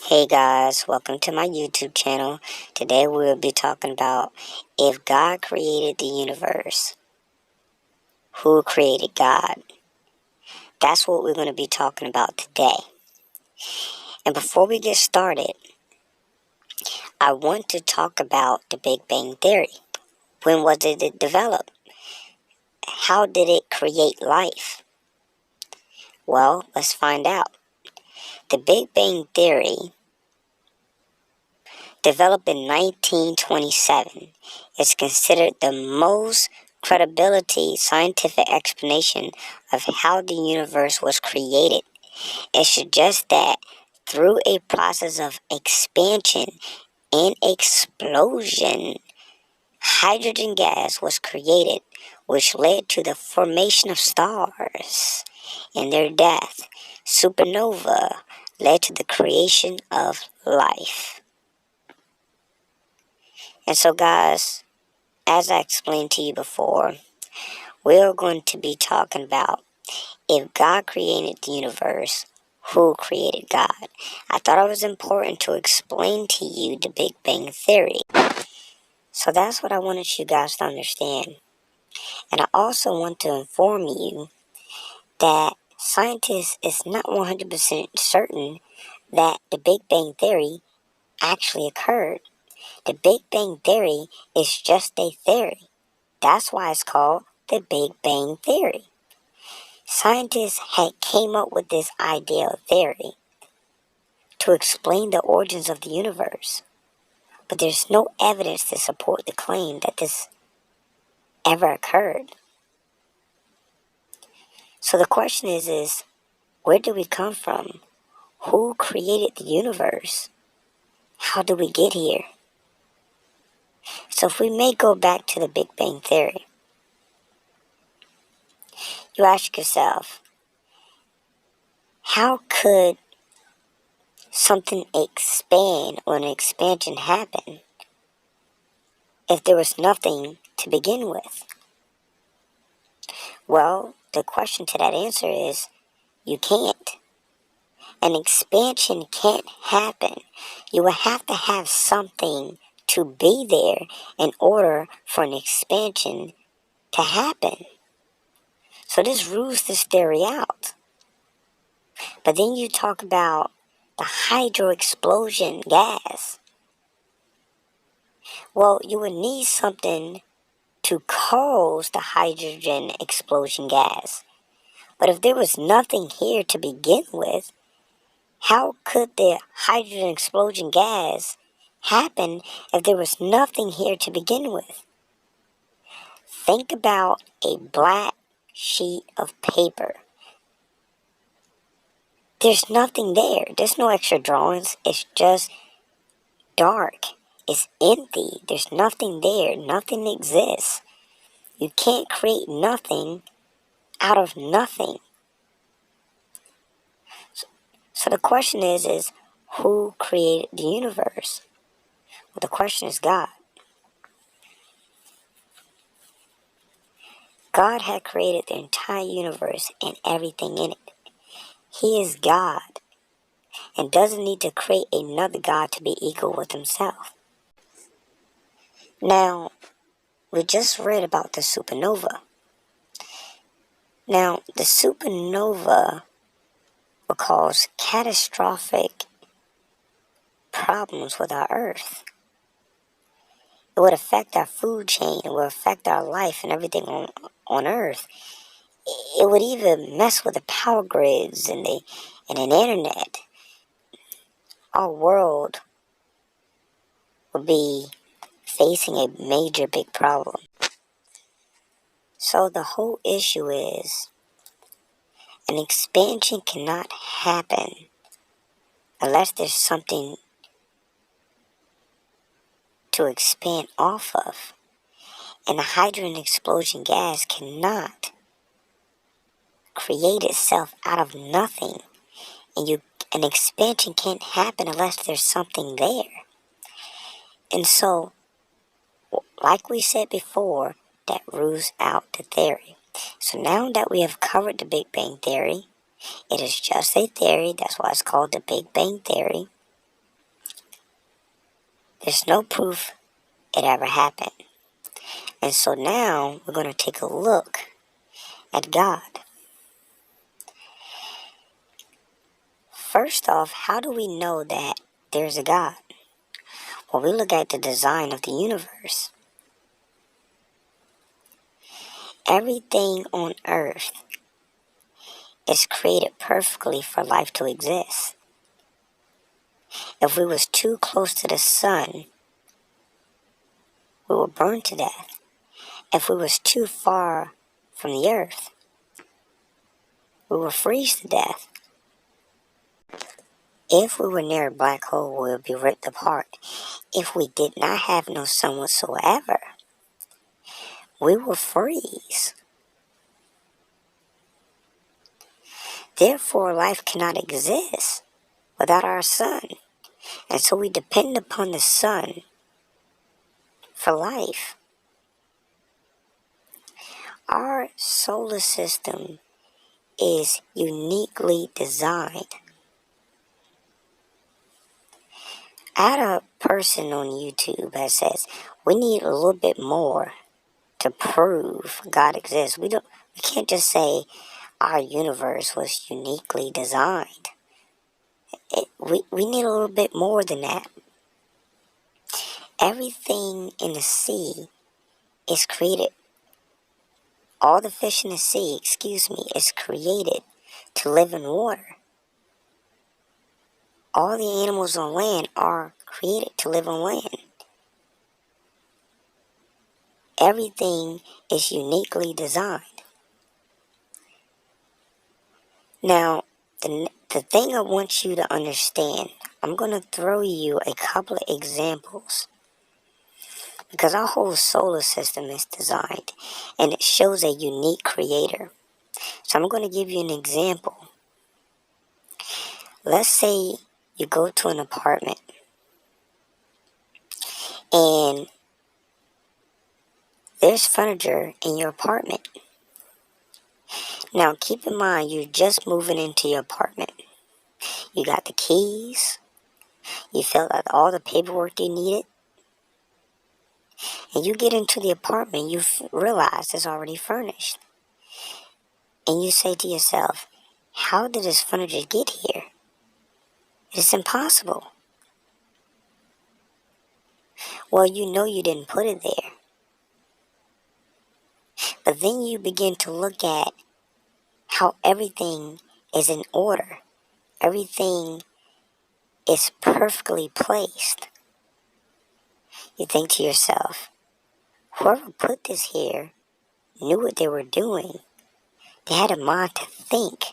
Hey guys, welcome to my YouTube channel. Today we'll be talking about if God created the universe, who created God? That's what we're going to be talking about today. And before we get started, I want to talk about the Big Bang Theory. When was it developed? How did it create life? Well, let's find out. The Big Bang Theory, developed in 1927, is considered the most credibility scientific explanation of how the universe was created. It suggests that through a process of expansion and explosion, hydrogen gas was created, which led to the formation of stars and their death. Supernova led to the creation of life. And so, guys, as I explained to you before, we're going to be talking about if God created the universe, who created God? I thought it was important to explain to you the Big Bang Theory. So that's what I wanted you guys to understand. And I also want to inform you that scientists is not 100% certain that the Big Bang Theory actually occurred. The Big Bang Theory is just a theory. That's why it's called the Big Bang Theory. Scientists had came up with this ideal theory to explain the origins of the universe, but there's no evidence to support the claim that this ever occurred. So the question is where do we come from? Who created the universe? How did we get here? So if we may go back to the Big Bang Theory, you ask yourself, how could something expand or an expansion happen if there was nothing to begin with? Well, the question to that answer is you can't. An expansion can't happen. You will have to have something to be there in order for an expansion to happen. So this rules this theory out. But then you talk about the hydroexplosion gas. Well, you would need something to cause the hydrogen explosion gas. But if there was nothing here to begin with, how could the hydrogen explosion gas happen if there was nothing here to begin with? Think about a black sheet of paper. There's nothing there. There's no extra drawings. It's just dark. It's empty. There's nothing there. Nothing exists. You can't create nothing out of nothing. So the question is who created the universe? Well, the question is God. God had created the entire universe and everything in it. He is God and doesn't need to create another God to be equal with himself. Now, we just read about the supernova. Now, the supernova will cause catastrophic problems with our Earth. It would affect our food chain. It would affect our life and everything on Earth. It would even mess with the power grids and the internet. Our world would be facing a major big problem. So the whole issue is an expansion cannot happen unless there's something to expand off of. And the hydrogen explosion gas cannot create itself out of nothing. And an expansion can't happen unless there's something there. And so, like we said before, that rules out the theory. So now that we have covered the Big Bang Theory, it is just a theory. That's why it's called the Big Bang Theory. There's no proof it ever happened. And so now we're going to take a look at God. First off, how do we know that there's a God? Well, we look at the design of the universe. Everything on earth is created perfectly for life to exist. If we was too close to the sun, we would burn to death. If we was too far from the earth, we would freeze to death. If we were near a black hole, we would be ripped apart. If we did not have no sun whatsoever, we will freeze. Therefore, life cannot exist without our sun. And so we depend upon the sun for life. Our solar system is uniquely designed. I had a person on YouTube that says we need a little bit more to prove God exists. We can't just say our universe was uniquely designed. We need a little bit more than that. Everything in the sea is created. All the fish in the sea, is created to live in water. All the animals on land are created to live on land. Everything is uniquely designed. Now, the thing I want you to understand, I'm going to throw you a couple of examples because our whole solar system is designed and it shows a unique creator. So I'm going to give you an example. Let's say you go to an apartment and there's furniture in your apartment. Now keep in mind you're just moving into your apartment. You got the keys, you filled out all the paperwork you needed, and you get into the apartment, you realize it's already furnished. And you say to yourself, how did this furniture get here? It's impossible. Well, you know you didn't put it there. But then you begin to look at how everything is in order. Everything is perfectly placed. You think to yourself, whoever put this here knew what they were doing. They had a mind to think.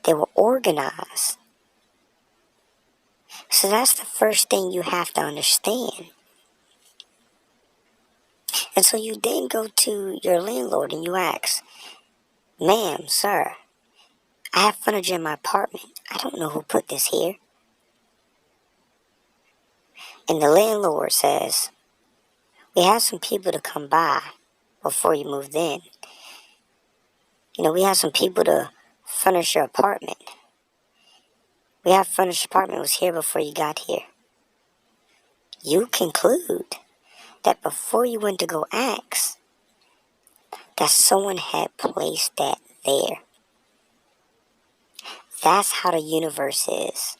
They were organized. So that's the first thing you have to understand. And so you then go to your landlord and you ask, ma'am, sir, I have furniture in my apartment. I don't know who put this here. And the landlord says, we have some people to come by before you moved in. We have some people to furnish your apartment. We have furnished apartment was here before you got here. You conclude that before you went to go ask, that someone had placed that there. That's how the universe is.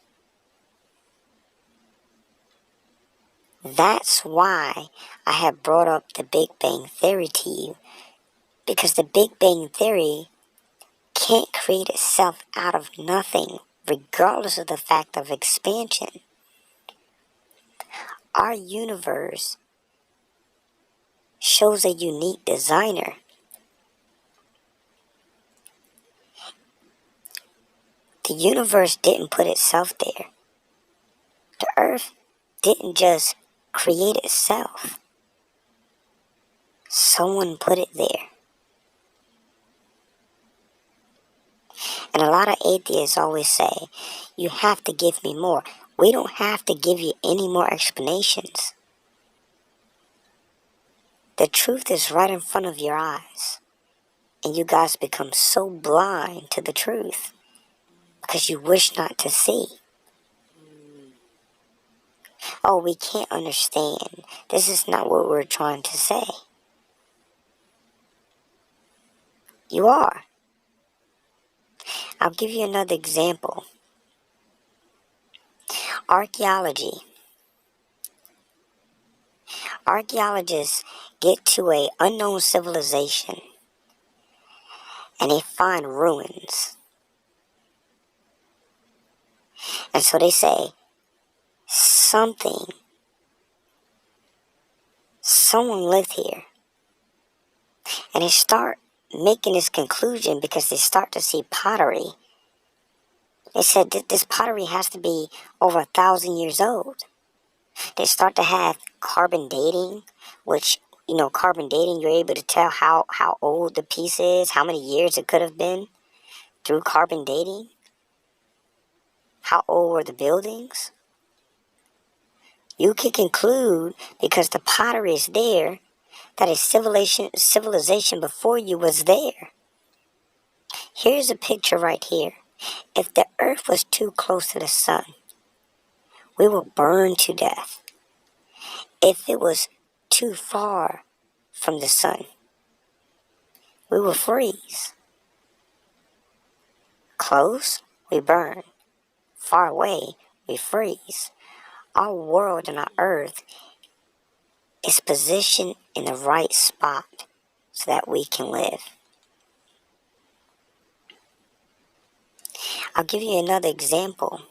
That's why I have brought up the Big Bang Theory to you. Because the Big Bang Theory can't create itself out of nothing, regardless of the fact of expansion. Our universe shows a unique designer. The universe didn't put itself there. The earth didn't just create itself. Someone put it there. And a lot of atheists always say, you have to give me more. We don't have to give you any more explanations. The truth is right in front of your eyes. And you guys become so blind to the truth because you wish not to see. Oh, we can't understand. This is not what we're trying to say. You are. I'll give you another example. Archaeology. Archaeologists get to a unknown civilization and they find ruins. And so they say, someone lived here. And they start making this conclusion because they start to see pottery. They said that this pottery has to be over 1,000 years old. They start to have carbon dating, which, carbon dating, you're able to tell how old the piece is, how many years it could have been through carbon dating. How old were the buildings? You can conclude, because the pottery is there, that a civilization before you was there. Here's a picture right here. If the earth was too close to the sun, we would burn to death. If it was too far from the sun, we will freeze. Close, we burn. Far away, we freeze. Our world and our earth is positioned in the right spot so that we can live. I'll give you another example.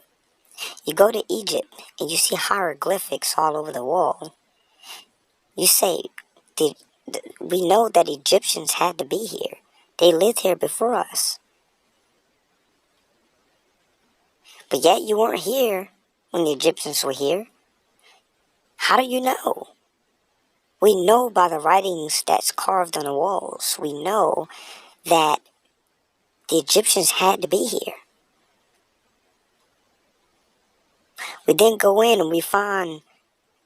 You go to Egypt and you see hieroglyphics all over the wall. You say, we know that Egyptians had to be here. They lived here before us. But yet you weren't here when the Egyptians were here. How do you know? We know by the writings that's carved on the walls. We know that the Egyptians had to be here. We then go in and we find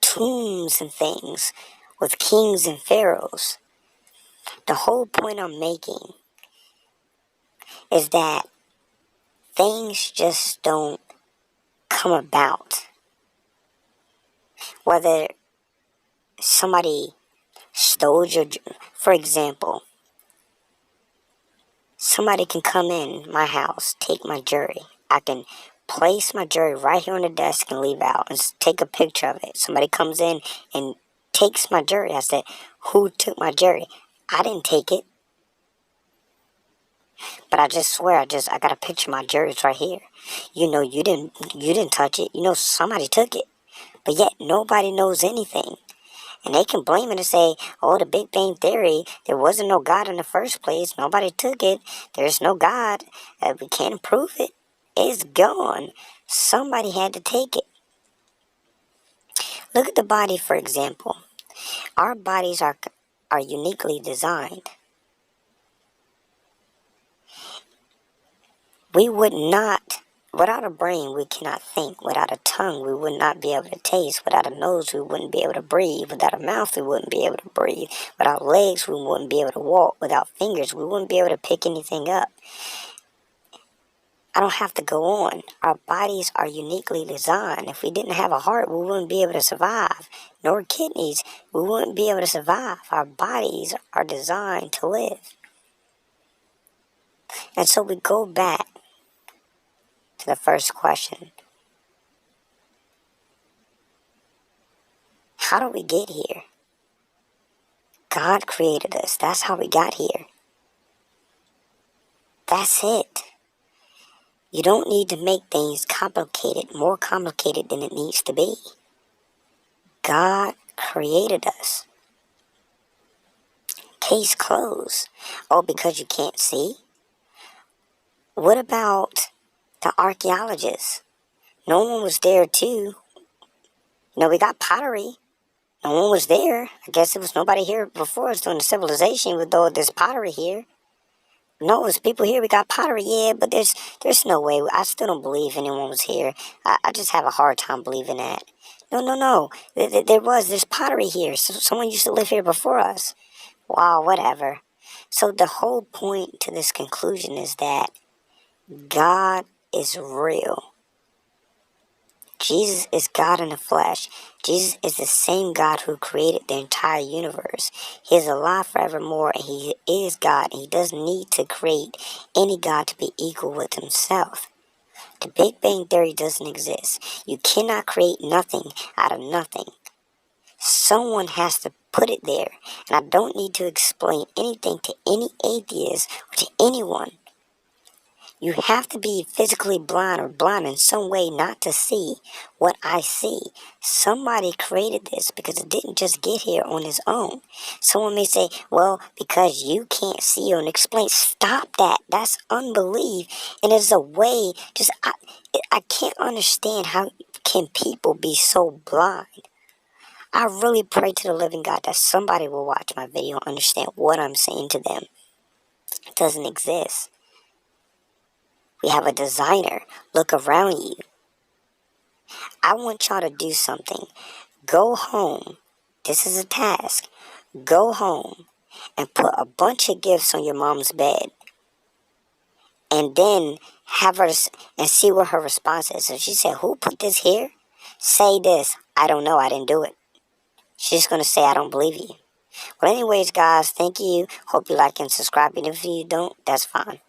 tombs and things with kings and pharaohs. The whole point I'm making is that things just don't come about. Whether somebody stole for example, somebody can come in my house, take my jewelry. I can place my jewelry right here on the desk and leave out and take a picture of it. Somebody comes in and takes my jewelry. I said, who took my jewelry? I didn't take it. But I just swear, I got a picture of my jewelry right here. You didn't touch it. Somebody took it. But yet nobody knows anything. And they can blame it and say, oh, the Big Bang Theory, there wasn't no God in the first place. Nobody took it. There's no God. We can't prove it. It's gone. Somebody had to take it. Look at the body, for example. Our bodies are uniquely designed. We would not, without a brain, we cannot think. Without a tongue, we would not be able to taste. Without a nose, we wouldn't be able to breathe. Without a mouth, we wouldn't be able to breathe. Without legs, we wouldn't be able to walk. Without fingers, we wouldn't be able to pick anything up. I don't have to go on. Our bodies are uniquely designed. If we didn't have a heart, we wouldn't be able to survive. Nor kidneys, we wouldn't be able to survive. Our bodies are designed to live. And so we go back to the first question. How do we get here? God created us. That's how we got here. That's it. You don't need to make things complicated, more complicated than it needs to be. God created us. Case closed. Oh, because you can't see? What about the archaeologists? No one was there too. We got pottery. No one was there. I guess there was nobody here before us during the civilization, even though there's pottery here. No, there's people here. We got pottery, yeah, but there's no way. I still don't believe anyone was here. I just have a hard time believing that. No. There's pottery here. So someone used to live here before us. Wow, whatever. So the whole point to this conclusion is that God is real. Jesus is God in the flesh. Jesus is the same God who created the entire universe. He is alive forevermore, and he is God, and he doesn't need to create any God to be equal with himself. The Big Bang Theory doesn't exist. You cannot create nothing out of nothing. Someone has to put it there, and I don't need to explain anything to any atheist or to anyone. You have to be physically blind or blind in some way not to see what I see. Somebody created this because it didn't just get here on its own. Someone may say, well, because you can't see or explain. Stop that. That's unbelief. And it's a way, I can't understand how can people be so blind. I really pray to the living God that somebody will watch my video and understand what I'm saying to them. It doesn't exist. We have a designer. Look around you. I want y'all to do something. Go home. This is a task. Go home and put a bunch of gifts on your mom's bed. And then have her and see what her response is. If she said, who put this here? Say this. I don't know. I didn't do it. She's going to say, I don't believe you. Well, anyways, guys, thank you. Hope you like and subscribe. And if you don't, that's fine.